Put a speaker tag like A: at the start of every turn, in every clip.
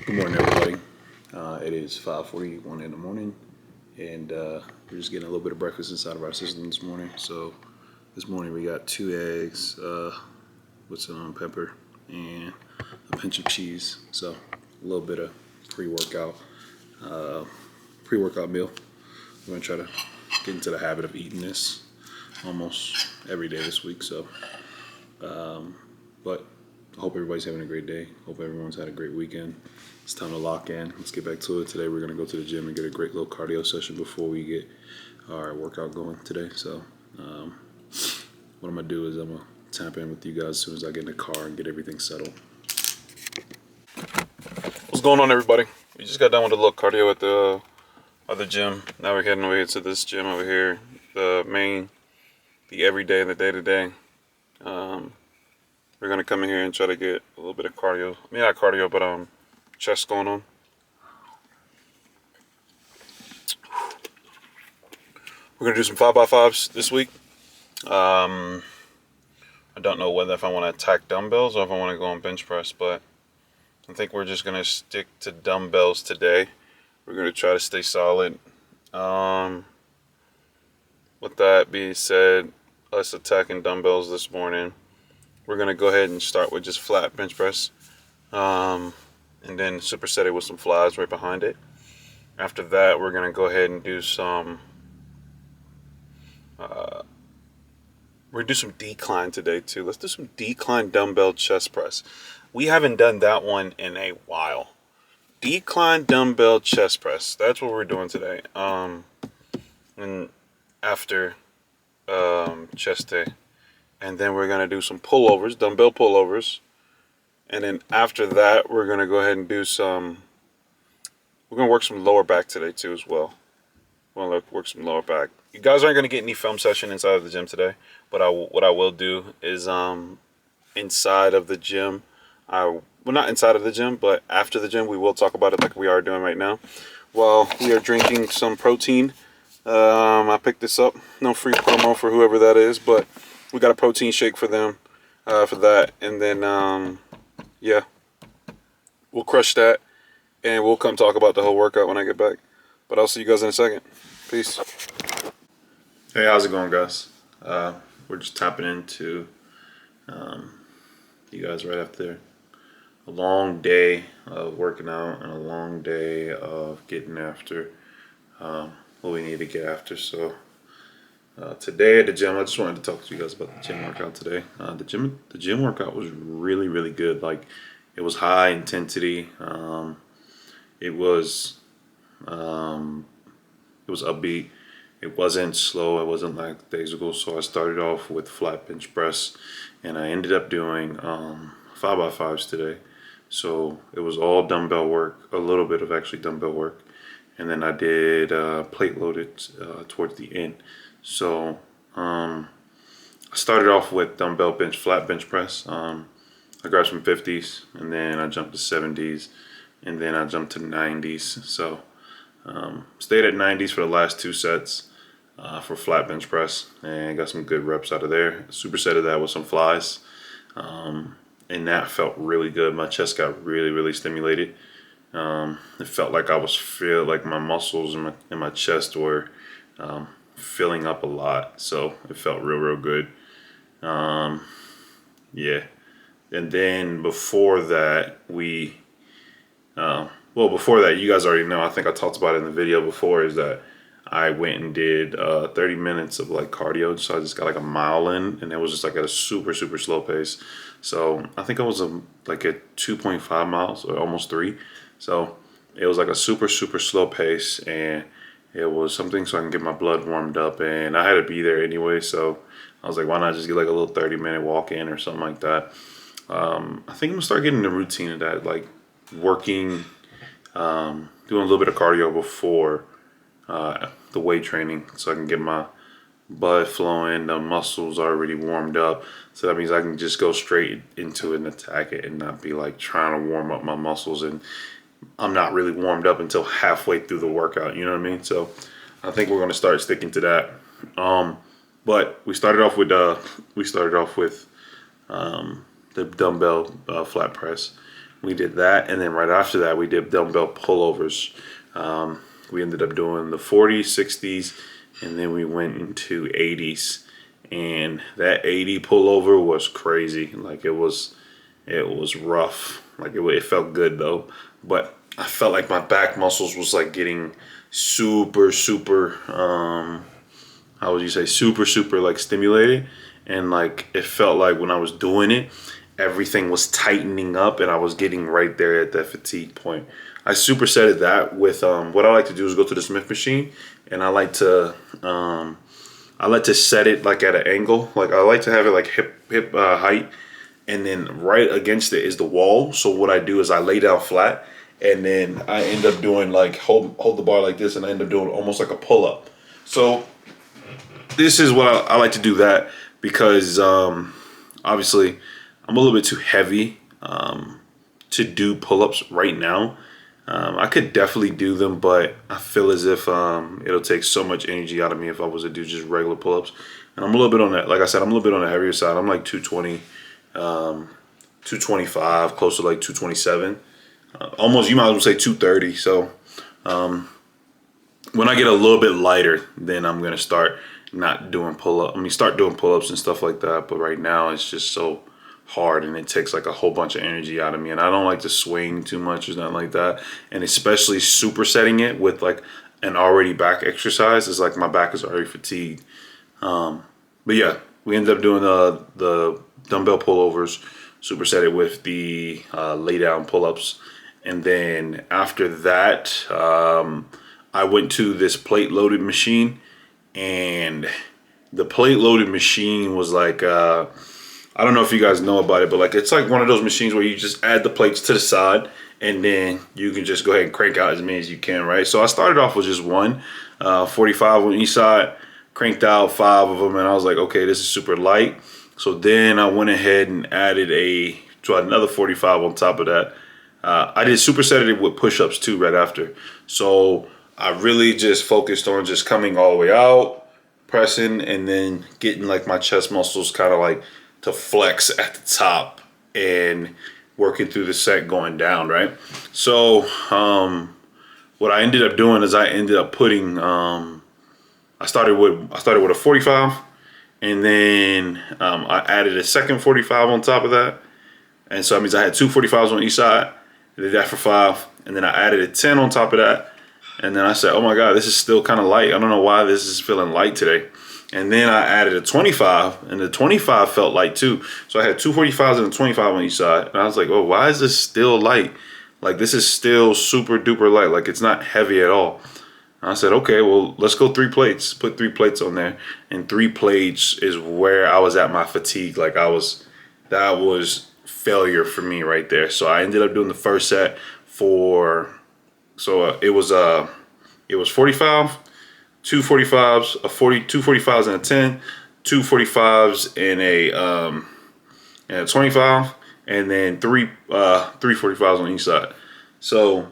A: Good morning, everybody. It is 5:41 in the morning, and we're just getting a little bit of breakfast inside of our system this morning. So this morning we got 2 eggs with some pepper and a pinch of cheese. So a little bit of pre-workout, uh, pre-workout meal. We're gonna try to get into the habit of eating this almost every day this week. But I hope everybody's having a great day. Hope everyone's had a great weekend. It's time to lock in. Let's get back to it. Today we're going to go to the gym and get a great little cardio session before we get our workout going today. So what I'm going to do is I'm going to tap in with you guys as soon as I get in the car and get everything settled. What's going on, everybody? We just got done with a little cardio at the other gym. Now we're heading over to this gym over here. The everyday and the day-to-day. We're going to come in here and try to get a little bit of cardio. I mean, not cardio, but chest going on. We're going to do some 5x5s this week. I don't know whether if I want to attack dumbbells or if I want to go on bench press, but I think we're just going to stick to dumbbells today. We're going to try to stay solid. With that being said, us attacking dumbbells this morning. We're going to go ahead and start with just flat bench press. And then superset it with some flies right behind it. After that, we're going to go ahead and do some... we're going to do some decline today, too. Let's do some decline dumbbell chest press. We haven't done that one in a while. Decline dumbbell chest press. That's what we're doing today. And after chest day. And then we're going to do some pullovers, dumbbell pullovers. And then after that, we're going to go ahead and do we're going to work some lower back today too as well. We're going to work some lower back. You guys aren't going to get any film session inside of the gym today. But what I will do is inside of the gym, well, not inside of the gym, but after the gym, we will talk about it like we are doing right now. While we are drinking some protein. I picked this up. No free promo for whoever that is, but we got a protein shake for them for that. And then, yeah, we'll crush that. And we'll come talk about the whole workout when I get back. But I'll see you guys in a second. Peace. Hey, how's it going, guys? We're just tapping into you guys right after a long day of working out and a long day of getting after what we need to get after. So today at the gym, I just wanted to talk to you guys about the gym workout today. The gym workout was really, really good. Like, it was high intensity. It was upbeat. It wasn't slow. It wasn't like days ago. So I started off with flat bench press, and I ended up doing 5x5s today. So it was all dumbbell work, a little bit of actually dumbbell work. And then I did plate loaded towards the end. So I started off with dumbbell flat bench press. I grabbed some 50s, and then I jumped to 70s, and then I jumped to 90s. So stayed at 90s for the last 2 sets for flat bench press, and got some good reps out of there. Supersetted that with some flies, and that felt really good. My chest got really, really stimulated. It felt like like my muscles in my chest were filling up a lot, so it felt real good. Yeah, and then before that you guys already know. I think I talked about it in the video before. Is that I went and did 30 minutes of like cardio, so I just got like a mile in, and it was just like at a super slow pace. So I think I was like at 2.5 miles or almost 3. So it was like a super slow pace, and it was something so I can get my blood warmed up, and I had to be there anyway. So I was like, why not just get like a little 30-minute walk in or something like that. I think I'm gonna start getting the routine of that, like working, doing a little bit of cardio before the weight training, so I can get my blood flowing, the muscles already warmed up. So that means I can just go straight into it and attack it, and not be like trying to warm up my muscles, and I'm not really warmed up until halfway through the workout. You know what I mean? So I think we're gonna start sticking to that. But we started off with the dumbbell flat press, We did that, and then right after that, we did dumbbell pullovers. We ended up doing the 40s, 60s, and then we went into 80s. And that 80 pullover was crazy. Like it was rough. Like it felt good though, but I felt like my back muscles was like getting super. How would you say, super like stimulated, and like it felt like when I was doing it, everything was tightening up, and I was getting right there at that fatigue point. I supersetted that with what I like to do is go to the Smith machine, and I like to set it like at an angle. Like I like to have it like hip height, and then right against it is the wall. So what I do is I lay down flat, and then I end up doing like hold the bar like this, and I end up doing almost like a pull up. So this is what I like to do that because obviously I'm a little bit too heavy to do pull-ups right now. I could definitely do them, but I feel as if it'll take so much energy out of me if I was to do just regular pull-ups. And I'm a little bit on that, like I said, I'm a little bit on the heavier side. I'm like 220, 225, close to like 227. Almost, you might as well say 230. So when I get a little bit lighter, then I'm gonna start not doing pull-up. I mean, start doing pull-ups and stuff like that. But right now, it's just so hard, and it takes like a whole bunch of energy out of me. And I don't like to swing too much or nothing like that. And especially supersetting it with like an already back exercise is like my back is already fatigued. But yeah, we ended up doing the dumbbell pullovers, superset it with the lay down pull-ups, and then after that, I went to this plate loaded machine, and the plate loaded machine was like I don't know if you guys know about it, but like it's like one of those machines where you just add the plates to the side, and then you can just go ahead and crank out as many as you can, right? So I started off with just one, 45 on each side, cranked out 5 of them, and I was like, okay, this is super light. So then I went ahead and added another 45 on top of that. I did supersetted it with push-ups too right after. So I really just focused on just coming all the way out, pressing, and then getting like my chest muscles kind of like to flex at the top and working through the set going down, right? So what I ended up doing is I ended up putting I started with a 45, and then I added a second 45 on top of that, and so that means I had 2 45s on each side. I did that for 5, and then I added a 10 on top of that, and then I said, oh my god, this is still kind of light. I don't know why this is feeling light today. And then I added a 25, and the 25 felt light too. So I had 2 45s and a 25 on each side, and I was like, oh, why is this still light? Like this is still super duper light. Like it's not heavy at all. I said, okay, well, let's go 3 plates. Put 3 plates on there. And 3 plates is where I was at my fatigue. Like that was failure for me right there. So I ended up doing the first set it was 45, 2 45s, 2 45s and a 10, 2 45s and a 25, and then 3 45s on each side. So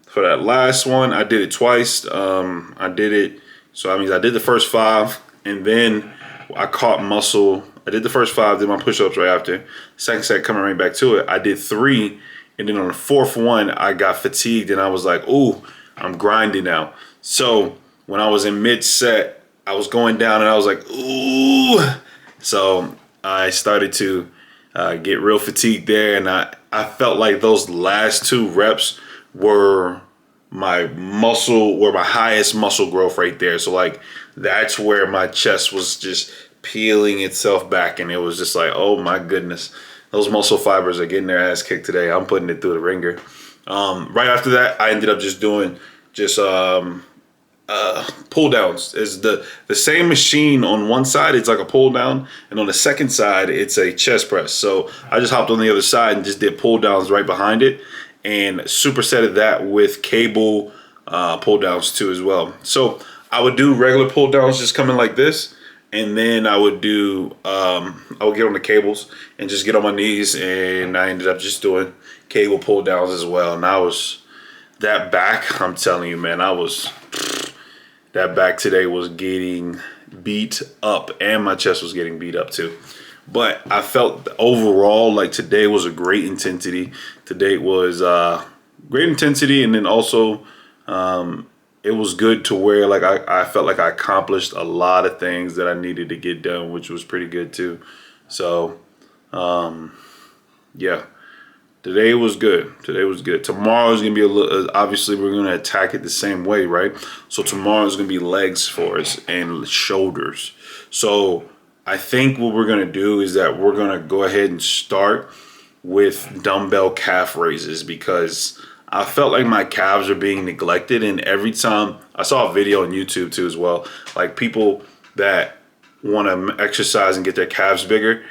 A: for that last one, I did it twice. I did it, so that means I did the first 5, and then I caught muscle. I did the first 5, did my push-ups right after. Second set, coming right back to it, I did 3, and then on the 4th one, I got fatigued, and I was like, ooh, I'm grinding now. So when I was in mid-set, I was going down, and I was like, ooh. So I started to get real fatigued there, and I felt like those last 2 reps were my highest muscle growth right there. So like that's where my chest was just peeling itself back, and it was just like, oh my goodness, those muscle fibers are getting their ass kicked today. I'm putting it through the ringer. Right after that, I ended up just doing pull downs. Is the same machine on one side, it's like a pull down, and on the second side it's a chest press. So I just hopped on the other side and just did pull downs right behind it, and supersetted that with cable pull downs too as well. So I would do regular pull downs just coming like this, and then I would do I would get on the cables and just get on my knees, and I ended up just doing cable pull downs as well. And that back, I'm telling you, man, that back today was getting beat up, and my chest was getting beat up too. But I felt overall like today was a great intensity. Today was great intensity, and then also it was good to where like I felt like I accomplished a lot of things that I needed to get done, which was pretty good too. So yeah, today was good. Today was good. Tomorrow is gonna be a little. Obviously, we're gonna attack it the same way, right? So tomorrow is gonna be legs for us and shoulders. So I think what we're gonna do is that we're gonna go ahead and start with dumbbell calf raises because I felt like my calves are being neglected, and every time I saw a video on YouTube too as well, like people that want to exercise and get their calves bigger,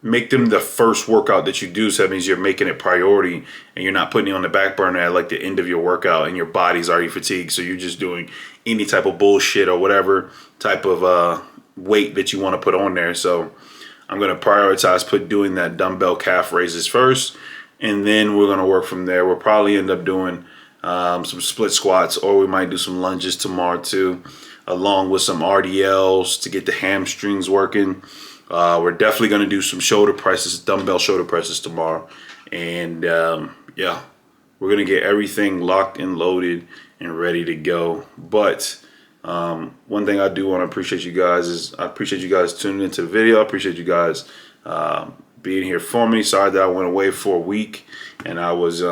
A: make them the first workout that you do. So that means you're making it priority and you're not putting it on the back burner at like the end of your workout and your body's already fatigued. So you're just doing any type of bullshit or whatever type of weight that you want to put on there. So I'm going to prioritize doing that dumbbell calf raises first, and then we're going to work from there. We'll probably end up doing some split squats, or we might do some lunges tomorrow too, along with some RDLs to get the hamstrings working. We're definitely going to do some shoulder presses, dumbbell shoulder presses tomorrow. And yeah, we're going to get everything locked and loaded and ready to go. But one thing I do want to appreciate you guys is I appreciate you guys tuning into the video. I appreciate you guys being here for me. Sorry that I went away for a week and I was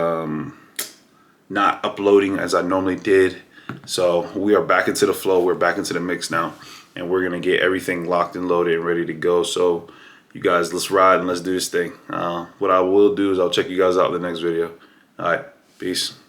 A: not uploading as I normally did. So we are back into the flow. We're back into the mix now. And we're going to get everything locked and loaded and ready to go. So you guys, let's ride and let's do this thing. What I will do is I'll check you guys out in the next video. All right. Peace.